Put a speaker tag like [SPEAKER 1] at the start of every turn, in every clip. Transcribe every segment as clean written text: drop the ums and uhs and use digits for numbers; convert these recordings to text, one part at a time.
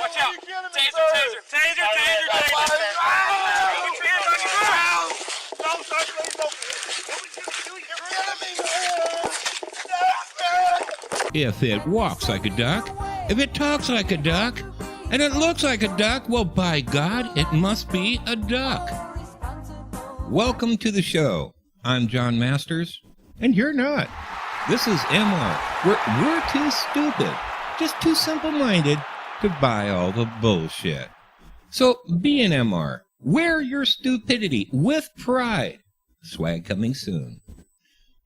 [SPEAKER 1] Watch out.
[SPEAKER 2] You killing me,
[SPEAKER 1] Taser,
[SPEAKER 2] sir.
[SPEAKER 1] taser, taser, taser, taser. Put your hands on your ground.
[SPEAKER 2] No, sir, please don't. You're killing me, man.
[SPEAKER 3] If it walks like a duck, if it talks like a duck, and it looks like a duck, well, by God, it must be a duck. Welcome to the show. I'm John Masters, and you're not. This is MR. We're too stupid, just too simple-minded to buy all the bullshit. So be an MR. Wear your stupidity with pride. Swag coming soon.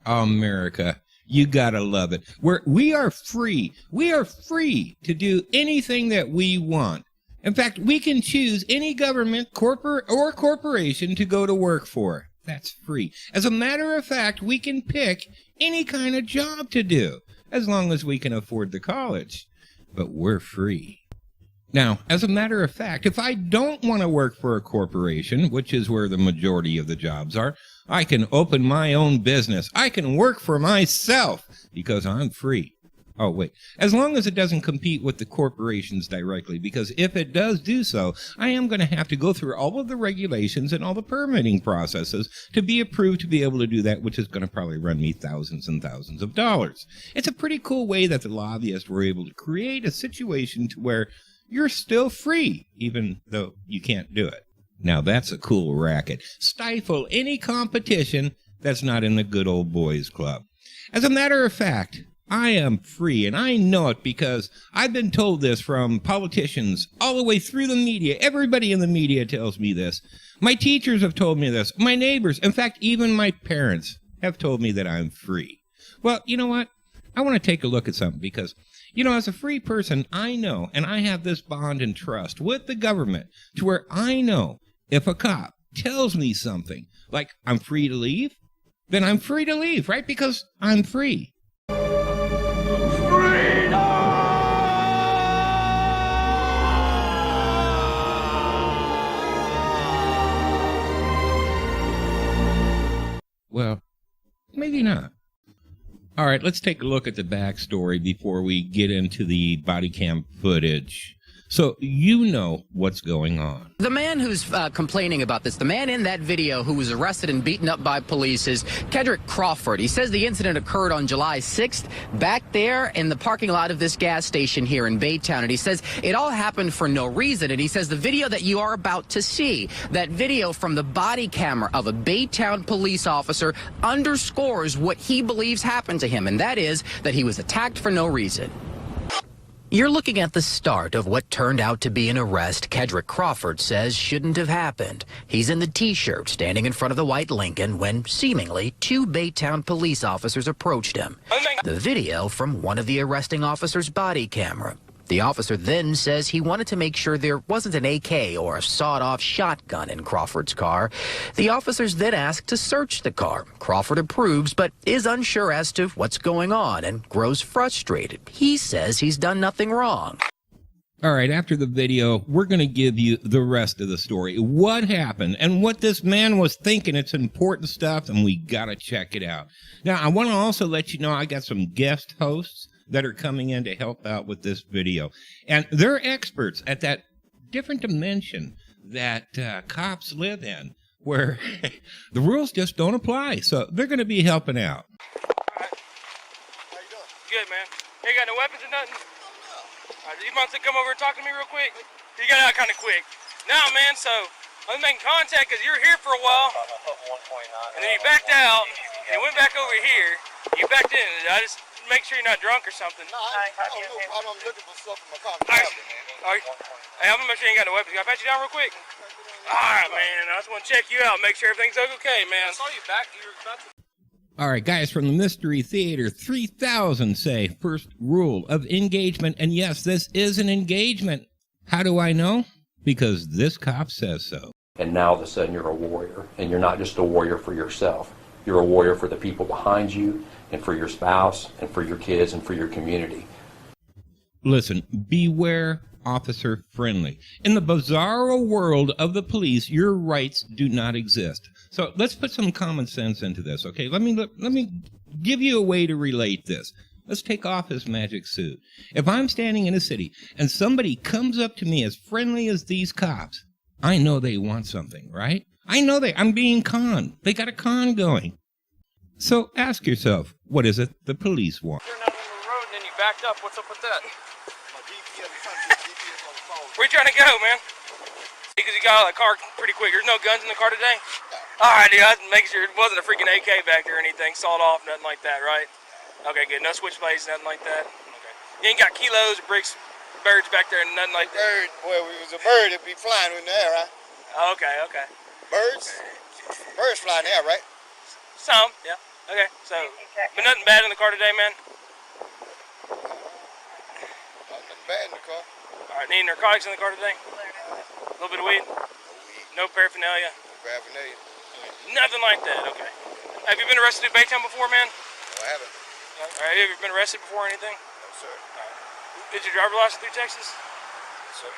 [SPEAKER 3] America, you gotta love it. We are free. We are free to do anything that we want. In fact, we can choose any government, corporate, or corporation to go to work for. That's free. As a matter of fact, we can pick any kind of job to do, as long as we can afford the college. But we're free. Now, as a matter of fact, if I don't want to work for a corporation, which is where the majority of the jobs are, I can open my own business. I can work for myself because I'm free. Oh, wait. As long as it doesn't compete with the corporations directly, because if it does do so, I am going to have to go through all of the regulations and all the permitting processes to be approved to be able to do that, which is going to probably run me thousands and thousands of dollars. It's a pretty cool way that the lobbyists were able to create a situation to where you're still free, even though you can't do it. Now, that's a cool racket. Stifle any competition that's not in the good old boys club. As a matter of fact, I am free, and I know it because I've been told this from politicians all the way through the media. Everybody in the media tells me this. My teachers have told me this. My neighbors, in fact, even my parents have told me that I'm free. Well, you know what? I want to take a look at something because, you know, as a free person, I know, and I have this bond and trust with the government to where I know if a cop tells me something like I'm free to leave, then I'm free to leave, right? Because I'm free. Well, maybe not. All right, let's take a look at the backstory before we get into the body cam footage. So you know what's going on.
[SPEAKER 4] The man who's complaining about this, the man in that video who was arrested and beaten up by police is Kedrick Crawford. He says the incident occurred on July 6th back there in the parking lot of this gas station here in Baytown. And he says it all happened for no reason. And he says the video that you are about to see, that video from the body camera of a Baytown police officer, underscores what he believes happened to him. And that is that he was attacked for no reason. You're looking at the start of what turned out to be an arrest Kedrick Crawford says shouldn't have happened. He's in the T-shirt standing in front of the white Lincoln when, seemingly, two Baytown police officers approached him. The video from one of the arresting officers' body camera. The officer then says he wanted to make sure there wasn't an AK or a sawed-off shotgun in Crawford's car. The officers then asked to search the car. Crawford approves, but is unsure as to what's going on and grows frustrated. He says he's done nothing wrong.
[SPEAKER 3] All right, after the video, we're going to give you the rest of the story. What happened and what this man was thinking. It's important stuff, and we got to check it out. Now, I want to also let you know I got some guest hosts that are coming in to help out with this video. And they're experts at that different dimension that cops live in, where the rules just don't apply. So they're going to be helping out.
[SPEAKER 1] All right. How you doing? Good, man. You ain't got no weapons or nothing? All right, you want to come over and talk to me real quick? You got out kind of quick. Now, man, so I'm making contact because you were here for a while, and then you backed out, and you went back over here. You backed in. I just make sure you're not drunk or something.
[SPEAKER 2] No, I don't know. I'm looking for stuff in my car.
[SPEAKER 1] All right. Hey, I'm gonna make sure you ain't got no weapons. Can I pat you down real quick? All right, man. I just want to check you out, make sure everything's okay, man. I saw you back. You were about to.
[SPEAKER 3] All right, guys, from the Mystery Theater 3000 say, first rule of engagement. And yes, this is an engagement. How do I know? Because this cop says so.
[SPEAKER 5] And now all of a sudden you're a warrior. And you're not just a warrior for yourself. You're a warrior for the people behind you, and for your spouse, and for your kids, and for your community.
[SPEAKER 3] Listen, beware officer friendly. In the bizarro world of the police, your rights do not exist. So let's put some common sense into this, okay? Let me give you a way to relate this. Let's take off his magic suit. If I'm standing in a city and somebody comes up to me as friendly as these cops, I know they want something, right? I know I'm being conned. They got a con going. So ask yourself, what is it the police want?
[SPEAKER 1] You're not on the road and then you backed up. What's up with that?
[SPEAKER 2] My GPS is on the phone.
[SPEAKER 1] Where you trying to go, man? Because you got out of the car pretty quick. There's no guns in the car today? Alright, dude, I was making sure it wasn't a freaking AK back there or anything, sawed off, nothing like that, right? Okay, good. No switchblades, nothing like that? Okay. You ain't got kilos or bricks, birds back there, nothing like that?
[SPEAKER 2] Bird, well, if it was a bird, it'd be flying in the air, right?
[SPEAKER 1] Okay, okay.
[SPEAKER 2] Birds? Birds fly in the air, right?
[SPEAKER 1] Some, yeah. Okay, so, but nothing bad in the car today, man?
[SPEAKER 2] Nothing bad in the car.
[SPEAKER 1] Alright, any narcotics in the car today? A little bit of weed? No paraphernalia?
[SPEAKER 2] Paraphernalia.
[SPEAKER 1] Nothing like that, okay. Have you been arrested in Baytown before, man?
[SPEAKER 2] No, I haven't.
[SPEAKER 1] Alright, have you ever been arrested before or anything?
[SPEAKER 2] No, sir.
[SPEAKER 1] Did your driver license through Texas?
[SPEAKER 2] Yes, sir.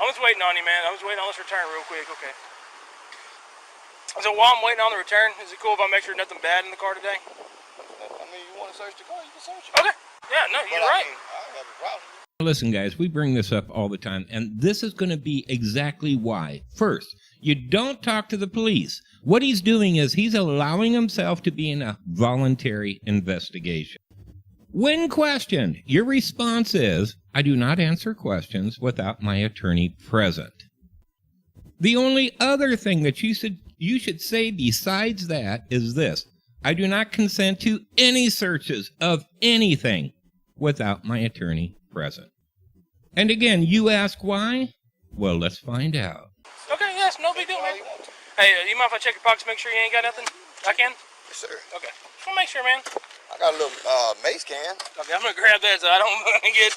[SPEAKER 1] I was waiting on you, man. I was waiting on this return real quick, okay. So while I'm waiting on the return, is it cool if I make sure nothing bad in the car today?
[SPEAKER 2] I mean, you want to search the car, you can search it.
[SPEAKER 1] Okay. Yeah, no, you're right.
[SPEAKER 2] I don't have a problem.
[SPEAKER 3] Listen, guys, we bring this up all the time, and this is going to be exactly why. First, you don't talk to the police. What he's doing is he's allowing himself to be in a voluntary investigation. When questioned, your response is, I do not answer questions without my attorney present. The only other thing that you should say besides that is this: I do not consent to any searches of anything without my attorney present. And again, you ask why? Well, let's find out.
[SPEAKER 1] Okay, yes, no big deal, man. Hey, you mind if I check your pockets, make sure you ain't got nothing? I can?
[SPEAKER 2] Yes, sir.
[SPEAKER 1] Okay. Just want to make sure, man.
[SPEAKER 2] I got a little mace can.
[SPEAKER 1] Okay, I'm going to grab that so I don't get...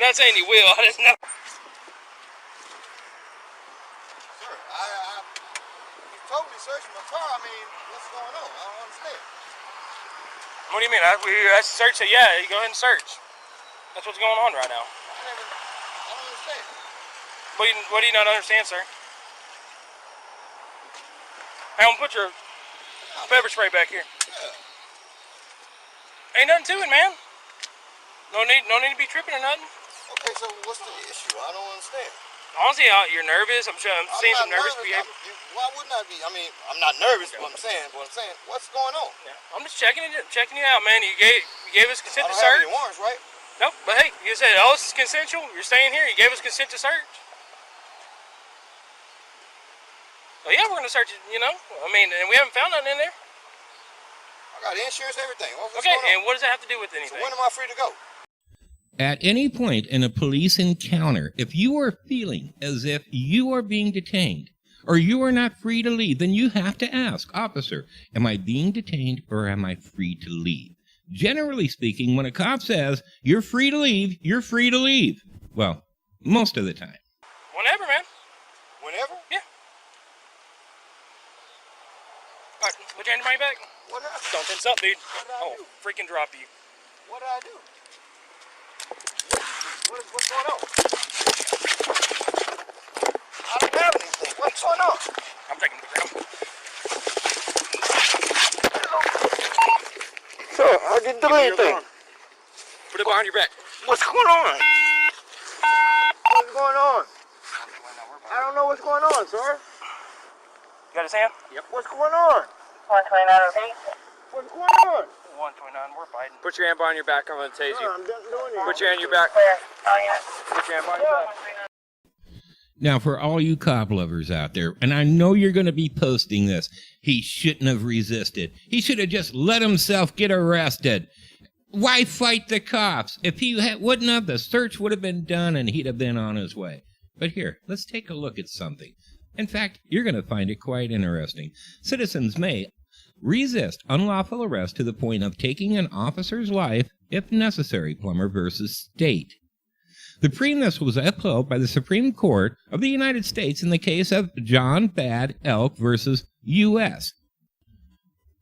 [SPEAKER 1] I'm not saying you will, I just know.
[SPEAKER 2] Sir, you totally searched my car. I mean, what's going on? I don't understand.
[SPEAKER 1] What do you mean? We asked to search, so yeah, you go ahead and search. That's what's going on right now.
[SPEAKER 2] I don't understand.
[SPEAKER 1] What do you not understand, sir? Hey, I'm gonna put your pepper spray back here. Ain't nothing to it, man. No need to be tripping or nothing.
[SPEAKER 2] Okay, so what's the issue? I don't understand.
[SPEAKER 1] Honestly, you're nervous. I'm seeing some nervous behavior.
[SPEAKER 2] Why wouldn't I be? I mean, I'm not nervous. What I'm saying, what's going on?
[SPEAKER 1] Yeah, I'm just checking you out, man. You gave us consent to
[SPEAKER 2] I don't have
[SPEAKER 1] search.
[SPEAKER 2] any warrants, right?
[SPEAKER 1] Nope, but hey, you said, oh, this is consensual. You're staying here. You gave us consent to search. Well, yeah, we're gonna search it. You know, I mean, and we haven't found nothing in there.
[SPEAKER 2] I got insurance, everything. What's
[SPEAKER 1] Okay,
[SPEAKER 2] going on?
[SPEAKER 1] and what does that have to do with anything?
[SPEAKER 2] So when am I free to go?
[SPEAKER 3] At any point in a police encounter, if you are feeling as if you are being detained or you are not free to leave, then you have to ask, officer, am I being detained or am I free to leave? Generally speaking, when a cop says you're free to leave, you're free to leave. Well, most of the time.
[SPEAKER 1] Whenever, man.
[SPEAKER 2] Whenever?
[SPEAKER 1] Yeah. All right, put your hand in my back.
[SPEAKER 2] What did I do?
[SPEAKER 1] Don't tense up, dude.
[SPEAKER 2] What did I
[SPEAKER 1] Oh,
[SPEAKER 2] do?
[SPEAKER 1] freaking drop you.
[SPEAKER 2] What did I do? What's going on? I don't have anything. What's going on?
[SPEAKER 1] I'm taking the ground.
[SPEAKER 2] Sir, I didn't do anything.
[SPEAKER 1] Put it behind your back.
[SPEAKER 2] What's going on? What's going on? I don't know what's going on, sir.
[SPEAKER 1] You got his hand? Yep.
[SPEAKER 2] What's going on?
[SPEAKER 6] 129
[SPEAKER 2] What's going on?
[SPEAKER 1] 129, we're fighting.
[SPEAKER 7] Put your hand behind your back. I'm going to tase
[SPEAKER 2] Sir,
[SPEAKER 7] you.
[SPEAKER 2] I'm just doing it.
[SPEAKER 7] Put your hand on your back.
[SPEAKER 6] clear. Oh, yeah.
[SPEAKER 7] Put your hand behind your back.
[SPEAKER 3] Now, for all you cop lovers out there, and I know you're going to be posting this, he shouldn't have resisted. He should have just let himself get arrested. Why fight the cops? If he wouldn't have, the search would have been done and he'd have been on his way. But here, let's take a look at something. In fact, you're going to find it quite interesting. Citizens may resist unlawful arrest to the point of taking an officer's life if necessary, Plummer versus State. The premise was upheld by the Supreme Court of the United States in the case of John Bad Elk versus U.S.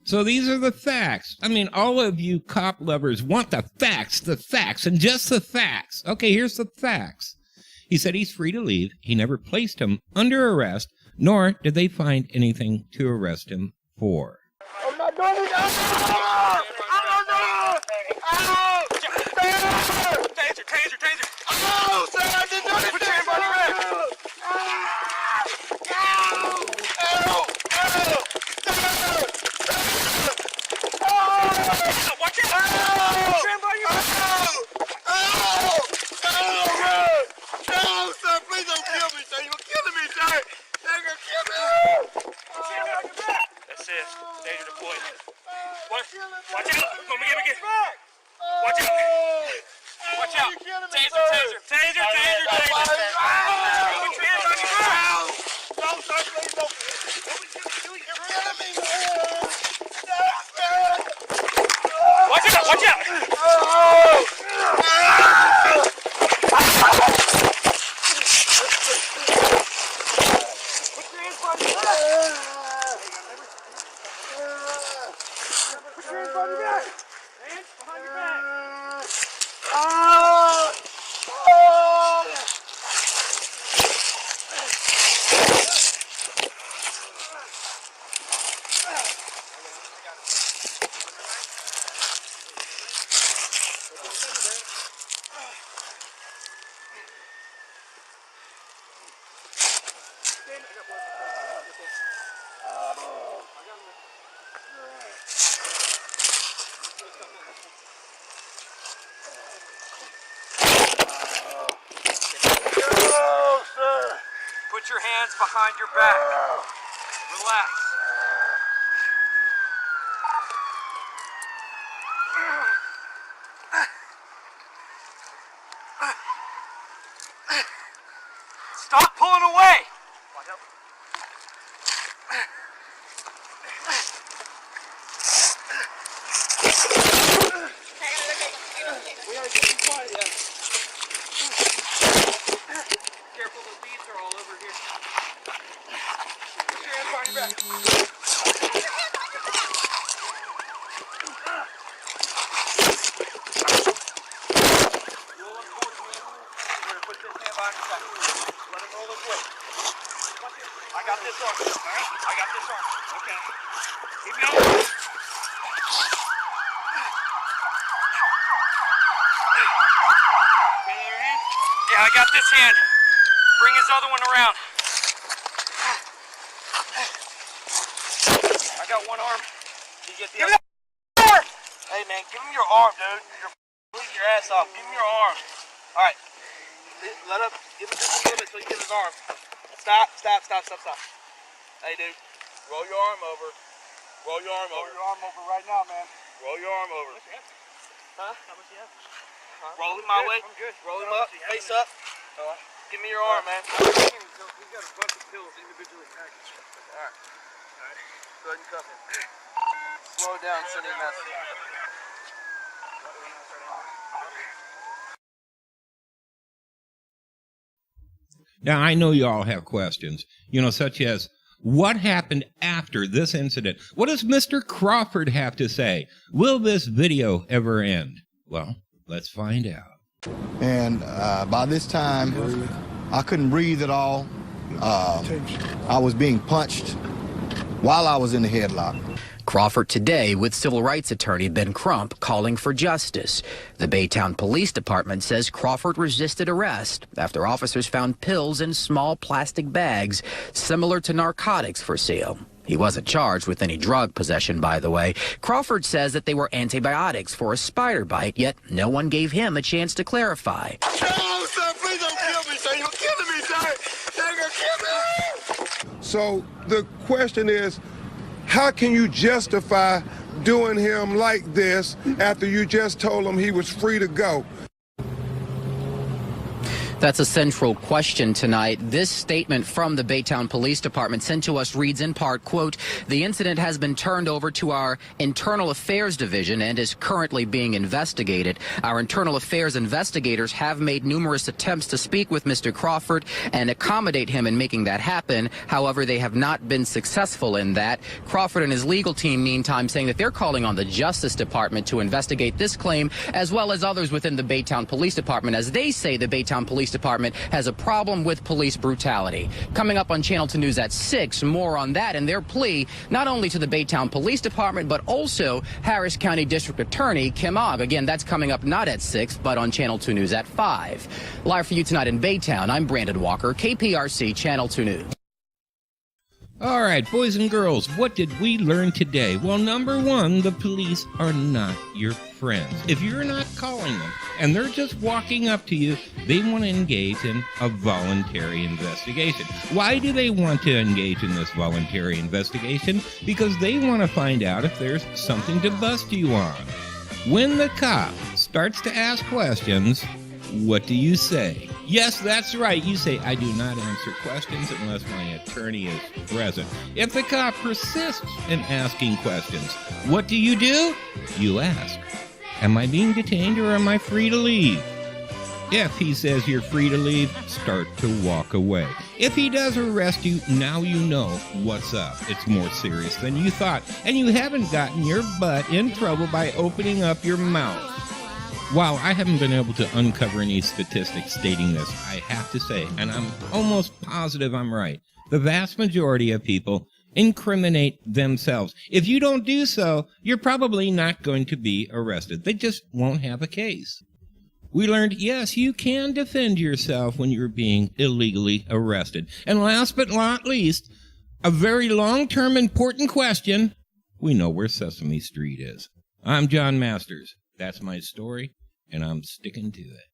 [SPEAKER 3] So these are the facts. I mean, all of you cop lovers want the facts, and just the facts. Okay, here's the facts. He said he's free to leave. He never placed him under arrest, nor did they find anything to arrest him for.
[SPEAKER 2] I'm not doing it. Ah! Ah!
[SPEAKER 1] Put your hands behind your back. Relax. Stop pulling away. Careful, the leaves are all over here. Put your hands behind your back. Roll up towards me. We're going to put this hand behind your back. Let him roll his way. I got this arm. Alright? I got this arm. Okay. Keep going. Yeah, I got this hand. Bring his other one around. I got one arm. You get the other arm. Hey man, give him your arm, dude. You're bleeding your ass off. Give him your arm. All right. Let up. Give him just a little bit so he gets his arm. Stop. Hey dude, roll your arm over. Roll your arm over. Roll your arm over right now, man. Roll your arm over. Huh? How much you have? Roll him my way. I'm good. Roll him up. Face up. Give me your arm, man. He's got a bunch of pills individually packaged. Alright. Go ahead and cuff him. Slow down, send him message.
[SPEAKER 3] Now, I know you all have questions, such as, what happened after this incident? What does Mr. Crawford have to say? Will this video ever end? Well, let's find out.
[SPEAKER 2] And by this time, I couldn't breathe at all. I was being punched while I was in the headlock.
[SPEAKER 4] Crawford today with civil rights attorney Ben Crump calling for justice. The Baytown Police Department says Crawford resisted arrest after officers found pills in small plastic bags similar to narcotics for sale. He wasn't charged with any drug possession, by the way. Crawford says that they were antibiotics for a spider bite, yet no one gave him a chance to clarify.
[SPEAKER 2] No, sir, please don't kill me, sir. You're killing me, sir. You're gonna kill me.
[SPEAKER 8] So the question is, how can you justify doing him like this after you just told him he was free to go?
[SPEAKER 4] That's a central question tonight. This statement from the Baytown Police Department sent to us reads in part, quote, "The incident has been turned over to our Internal Affairs Division and is currently being investigated. Our Internal Affairs investigators have made numerous attempts to speak with Mr. Crawford and accommodate him in making that happen. However, they have not been successful in that." Crawford and his legal team, meantime, saying that they're calling on the Justice Department to investigate this claim, as well as others within the Baytown Police Department, as they say the Baytown Police Department has a problem with police brutality. Coming up on Channel 2 News at 6, more on that and their plea not only to the Baytown Police Department, but also Harris County District Attorney Kim Ogg. Again, that's coming up not at 6, but on Channel 2 News at 5. Live for you tonight in Baytown, I'm Brandon Walker, KPRC Channel 2 News.
[SPEAKER 3] All right, boys and girls, what did we learn today? Well, number one, the police are not your friends. If you're not calling them and they're just walking up to you, they want to engage in a voluntary investigation. Why do they want to engage in this voluntary investigation? Because they want to find out if there's something to bust you on. When the cop starts to ask questions, what do you say? Yes, that's right. You say, "I do not answer questions unless my attorney is present." If the cop persists in asking questions, what do? You ask, "Am I being detained or am I free to leave?" If he says you're free to leave, start to walk away. If he does arrest you, now you know what's up. It's more serious than you thought, and you haven't gotten your butt in trouble by opening up your mouth. While I haven't been able to uncover any statistics stating this, I have to say, and I'm almost positive I'm right, the vast majority of people incriminate themselves. If you don't do so, you're probably not going to be arrested. They just won't have a case. We learned, yes, you can defend yourself when you're being illegally arrested. And last but not least, a very long-term important question, we know where Sesame Street is. I'm John Masters. That's my story, and I'm sticking to it.